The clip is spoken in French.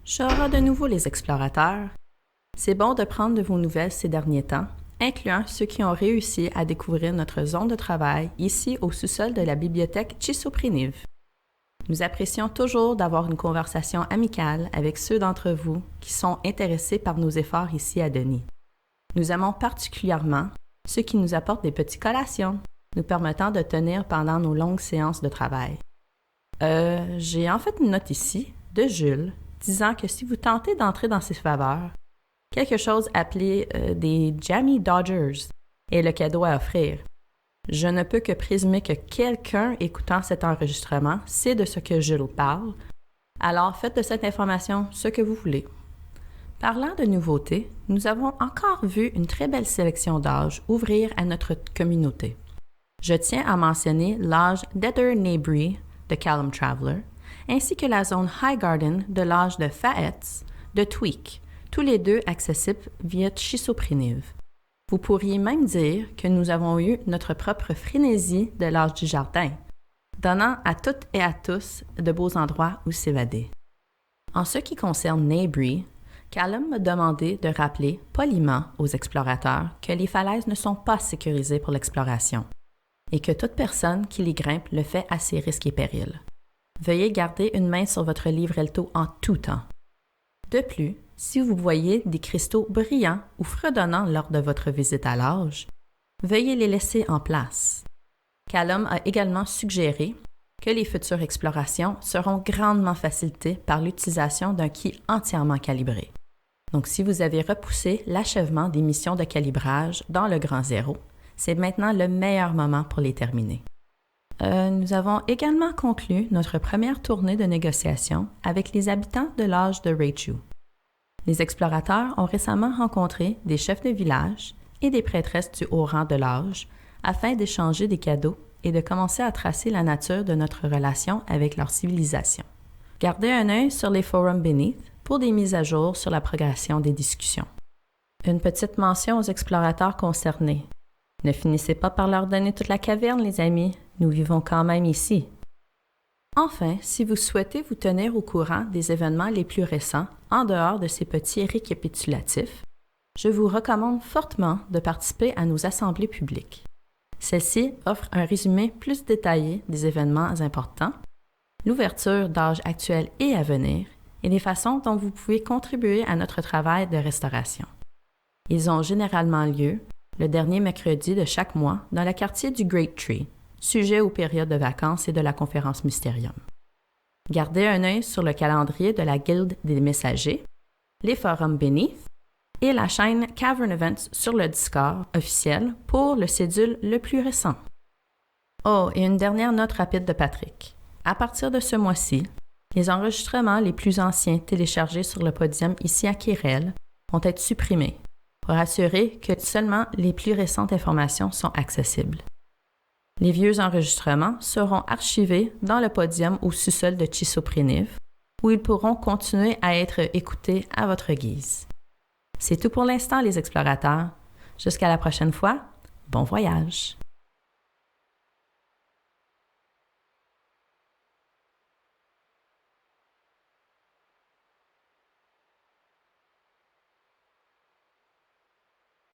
Chara de nouveau les explorateurs. C'est bon de prendre de vos nouvelles ces derniers temps, incluant ceux qui ont réussi à découvrir notre zone de travail ici au sous-sol de la bibliothèque Chisopriniv. Nous apprécions toujours d'avoir une conversation amicale avec ceux d'entre vous qui sont intéressés par nos efforts ici à Denis. Nous aimons particulièrement ceux qui nous apportent des petites collations, nous permettant de tenir pendant nos longues séances de travail. J'ai en fait une note ici, de Jules, disant que si vous tentez d'entrer dans ses faveurs, quelque chose appelé des Jammy Dodgers est le cadeau à offrir. Je ne peux que présumer que quelqu'un écoutant cet enregistrement sait de ce que Jules parle, alors faites de cette information ce que vous voulez. Parlant de nouveautés, nous avons encore vu une très belle sélection d'âges ouvrir à notre communauté. Je tiens à mentionner l'âge d'Heather Nabry de Callum Traveller, ainsi que la zone High Garden de l'âge de Faetz de Tweak, tous les deux accessibles via Chisopriniv. Vous pourriez même dire que nous avons eu notre propre frénésie de l'âge du jardin, donnant à toutes et à tous de beaux endroits où s'évader. En ce qui concerne Nabry, Callum m'a demandé de rappeler poliment aux explorateurs que les falaises ne sont pas sécurisées pour l'exploration et que toute personne qui les grimpe le fait à ses risques et périls. Veuillez garder une main sur votre livrelto en tout temps. De plus, si vous voyez des cristaux brillants ou fredonnants lors de votre visite à l'âge, veuillez les laisser en place. Callum a également suggéré que les futures explorations seront grandement facilitées par l'utilisation d'un quai entièrement calibré. Donc, si vous avez repoussé l'achèvement des missions de calibrage dans le Grand Zéro, c'est maintenant le meilleur moment pour les terminer. Nous avons également conclu notre première tournée de négociation avec les habitants de l'âge de Raichu. Les explorateurs ont récemment rencontré des chefs de village et des prêtresses du haut rang de l'âge afin d'échanger des cadeaux et de commencer à tracer la nature de notre relation avec leur civilisation. Gardez un œil sur les forums Beneath pour des mises à jour sur la progression des discussions. Une petite mention aux explorateurs concernés. Ne finissez pas par leur donner toute la caverne, les amis. Nous vivons quand même ici. Enfin, si vous souhaitez vous tenir au courant des événements les plus récents, en dehors de ces petits récapitulatifs, je vous recommande fortement de participer à nos assemblées publiques. Celles-ci offrent un résumé plus détaillé des événements importants, l'ouverture d'âges actuels et à venir, et les façons dont vous pouvez contribuer à notre travail de restauration. Ils ont généralement lieu le dernier mercredi de chaque mois dans le quartier du Great Tree, sujet aux périodes de vacances et de la conférence Mysterium. Gardez un œil sur le calendrier de la Guilde des Messagers, les forums Beneath et la chaîne Cavern Events sur le Discord officiel pour le cédule le plus récent. Oh, et une dernière note rapide de Patrick. À partir de ce mois-ci, les enregistrements les plus anciens téléchargés sur le podium ici à Kirel vont être supprimés pour assurer que seulement les plus récentes informations sont accessibles. Les vieux enregistrements seront archivés dans le podium au sous-sol de Chisopriniv, où ils pourront continuer à être écoutés à votre guise. C'est tout pour l'instant, les explorateurs. Jusqu'à la prochaine fois, bon voyage!